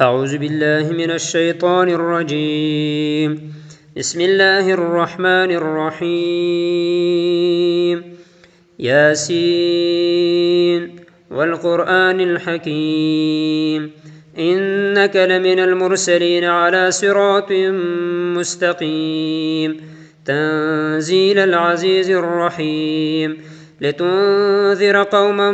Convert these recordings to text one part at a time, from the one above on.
أعوذ بالله من الشيطان الرجيم. بسم الله الرحمن الرحيم. ياسين والقرآن الحكيم إنك لمن المرسلين على صراط مستقيم تنزيل العزيز الرحيم لتنذر قوما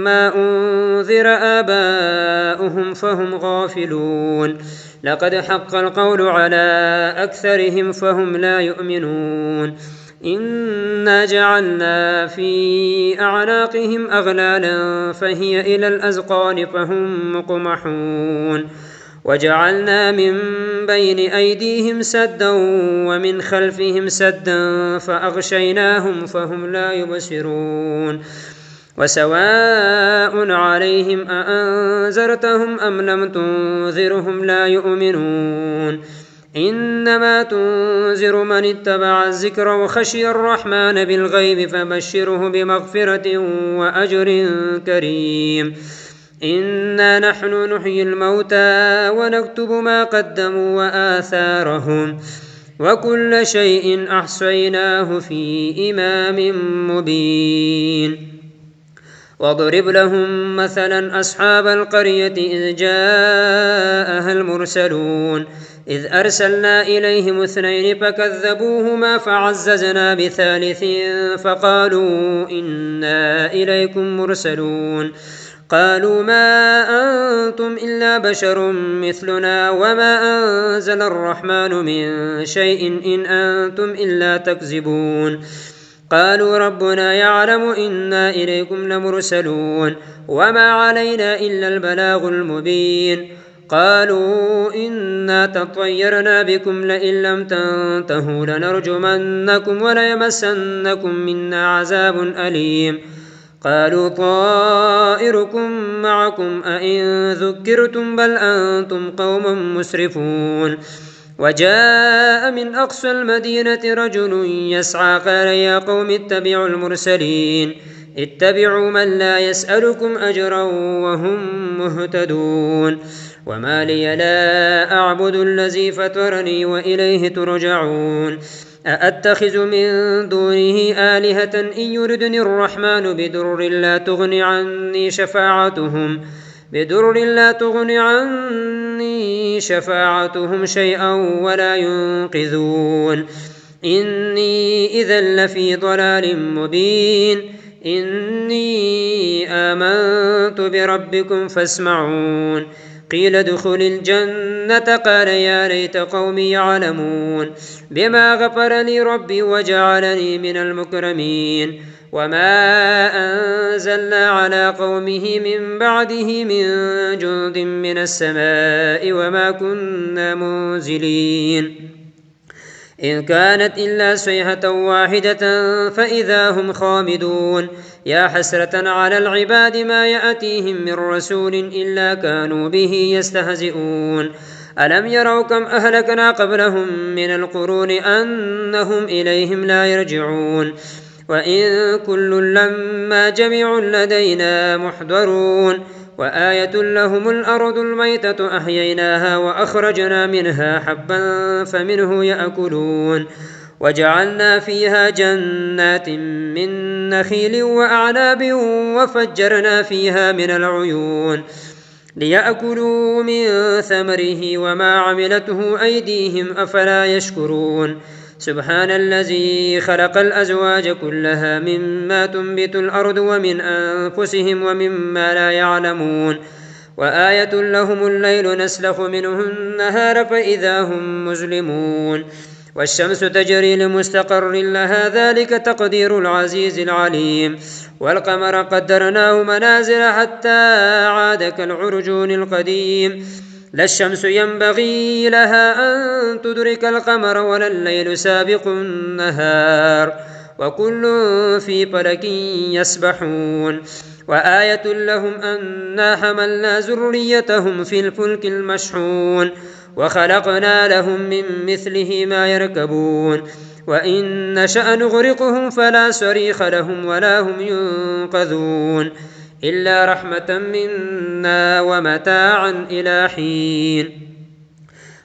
ما أنذر آباؤهم فهم غافلون لقد حق القول على أكثرهم فهم لا يؤمنون إنا جعلنا في أعناقهم أغلالا فهي إلى الأذقان فهم مقمحون وجعلنا من بين أيديهم سدا ومن خلفهم سدا فأغشيناهم فهم لا يبصرون وسواء عليهم أأنذرتهم أم لم تنذرهم لا يؤمنون إنما تنذر من اتبع الذكر وخشي الرحمن بالغيب فبشره بمغفرة وأجر كريم إنا نحن نحيي الموتى ونكتب ما قدموا وآثارهم وكل شيء أحصيناه في إمام مبين واضرب لهم مثلا أصحاب القرية إذ جاءها المرسلون إذ أرسلنا إليهم 2 فكذبوهما فعززنا ب3 فقالوا إنا إليكم مرسلون قالوا ما أنتم إلا بشر مثلنا وما أنزل الرحمن من شيء إن أنتم إلا تكذبون قالوا ربنا يعلم إنا إليكم لمرسلون وما علينا إلا البلاغ المبين قالوا إنا تطيرنا بكم لئن لم تنتهوا لنرجمنكم وليمسنكم منا عذاب أليم قالوا طائركم معكم أئن ذكرتم بل أنتم قوم مسرفون وجاء من أقصى المدينة رجل يسعى قال يا قوم اتبعوا المرسلين اتبعوا من لا يسألكم أجرا وهم مهتدون وما لي لا أعبد الذي فطرني وإليه ترجعون أأتخذ من دونه آلهة إن يردني الرحمن بضر لا تغن عني شفاعتهم شيئا ولا ينقذون إني إذا لفي ضلال مبين إني آمنت بربكم فاسمعون قيل ادخل الجنة قال يا ليت قومي يعلمون بما غفر لي ربي وجعلني من المكرمين وما أنزلنا على قومه من بعده من جند من السماء وما كنا منزلين إن كانت إلا صيحة واحدة فإذا هم خامدون يا حسرة على العباد ما يأتيهم من رسول إلا كانوا به يستهزئون ألم يروا كم أهلكنا قبلهم من القرون أنهم إليهم لا يرجعون وإن كل لما جميع لدينا محضرون وآية لهم الأرض الميتة أحييناها وأخرجنا منها حبا فمنه يأكلون وجعلنا فيها جنات من نخيل وأعناب وفجرنا فيها من العيون ليأكلوا من ثمره وما عملته أيديهم أفلا يشكرون سبحان الذي خلق الأزواج كلها مما تنبت الأرض ومن أنفسهم ومما لا يعلمون وآية لهم الليل نسلخ منه النهار فإذا هم مظلمون والشمس تجري لمستقر لها ذلك تقدير العزيز العليم والقمر قدرناه منازل حتى عاد كالعرجون القديم لا الشمس ينبغي لها أن تدرك القمر ولا الليل سابق النهار وكل في فلك يسبحون وآية لهم أنا حملنا ذريتهم في الفلك المشحون وخلقنا لهم من مثله ما يركبون وإن نشأ نغرقهم فلا صريخ لهم ولا هم ينقذون إلا رحمة منا ومتاعا إلى حين.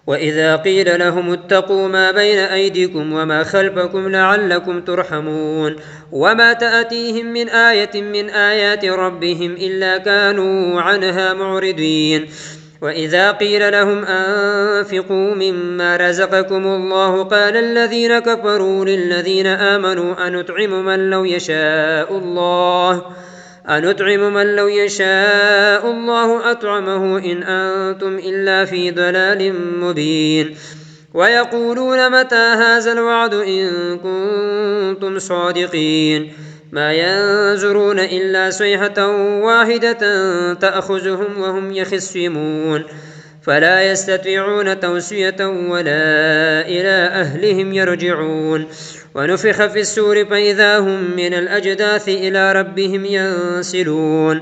وإذا قيل لهم اتقوا ما بين أيديكم وما خلفكم لعلكم ترحمون وما تأتيهم من آية من آيات ربهم إلا كانوا عنها معرضين. وإذا قيل لهم أنفقوا مما رزقكم الله قال الذين كفروا للذين آمنوا أنطعم من لو يشاء الله أطعمه إن أنتم إلا في ضلال مبين. ويقولون متى هذا الوعد إن كنتم صادقين ما ينظرون إلا صيحة واحدة تأخذهم وهم يخصمون فلا يستطيعون توصية ولا إلى أهلهم يرجعون. ونفخ في السور فإذا هم من الأجداث إلى ربهم ينسلون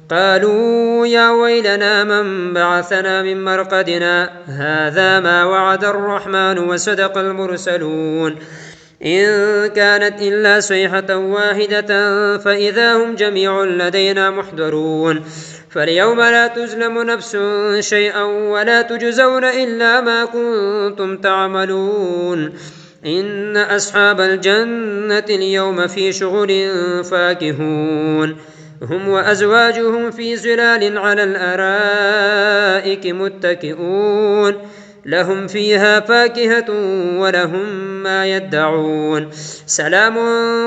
قالوا يا ويلنا من بعثنا من مرقدنا هذا ما وعد الرحمن وصدق المرسلون إن كانت إلا صيحة واحدة فإذا هم جميع لدينا محضرون. فاليوم لا تظلم نفس شيئا ولا تجزون إلا ما كنتم تعملون إن أصحاب الجنة اليوم في شغل فاكهون هم وأزواجهم في ظلال على الأرائك متكئون لهم فيها فاكهة ولهم ما يدعون سلام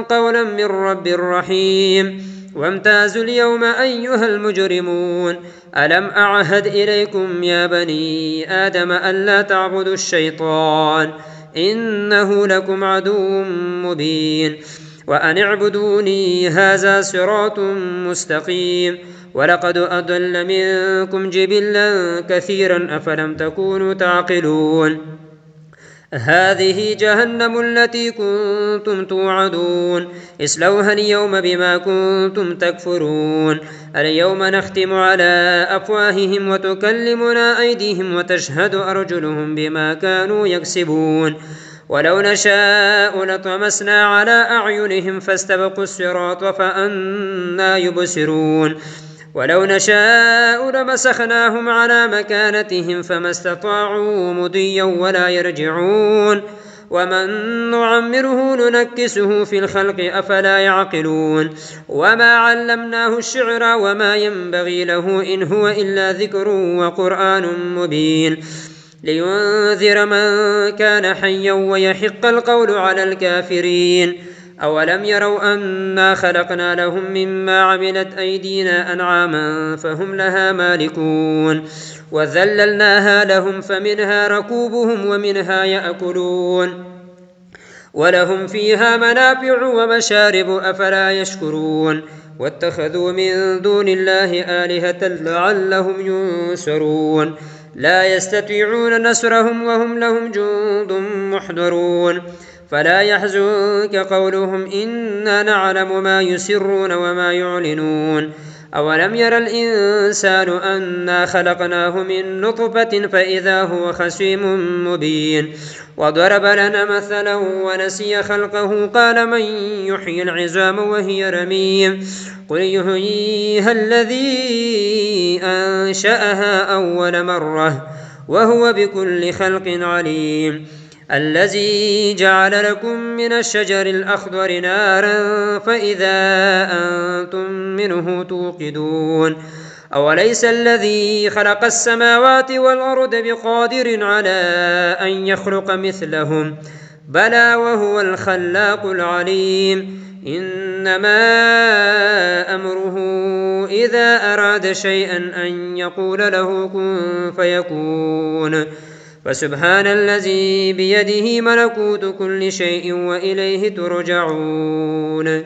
قولا من رب رحيم. وامتازوا اليوم أيها المجرمون ألم أعهد إليكم يا بني آدم ألا تعبدوا الشيطان إنه لكم عدو مبين وأن اعبدوني هذا صراط مستقيم. ولقد أضل منكم جبلا كثيرا أفلم تكونوا تعقلون هذه جهنم التي كنتم توعدون اصلوها اليوم بما كنتم تكفرون اليوم نختم على أفواههم وتكلمنا أيديهم وتشهد أرجلهم بما كانوا يكسبون ولو نشاء لطمسنا على أعينهم فاستبقوا الصراط فأنى يبصرون ولو نشاء لمسخناهم على مكانتهم فما استطاعوا مضيا ولا يرجعون ومن نعمره ننكسه في الخلق أفلا يعقلون وما علمناه الشعر وما ينبغي له إن هو إلا ذكر وقرآن مبين لينذر من كان حيا ويحق القول على الكافرين. أولم يروا أنا خلقنا لهم مما عملت أيدينا أنعاما فهم لها مالكون وذللناها لهم فمنها ركوبهم ومنها يأكلون ولهم فيها منافع ومشارب أفلا يشكرون واتخذوا من دون الله آلهة لعلهم ينصرون لا يستطيعون نصرهم وهم لهم جند محضرون فلا يحزنك قولهم إنا نعلم ما يسرون وما يعلنون أولم ير الإنسان أنا خلقناه من نطفة فإذا هو خصيم مبين وضرب لنا مثلا ونسي خلقه قال من يحيي العظام وهي رميم قل يحييها الذي أنشأها أول مرة وهو بكل خلق عليم الذي جعل لكم من الشجر الأخضر نارا فإذا أنتم منه توقدون أوليس الذي خلق السماوات والأرض بقادر على أن يخلق مثلهم بلى وهو الخلاق العليم إنما أمره إذا أراد شيئا أن يقول له كن فيكون فسبحان الذي بيده ملكوت كل شيء وإليه ترجعون.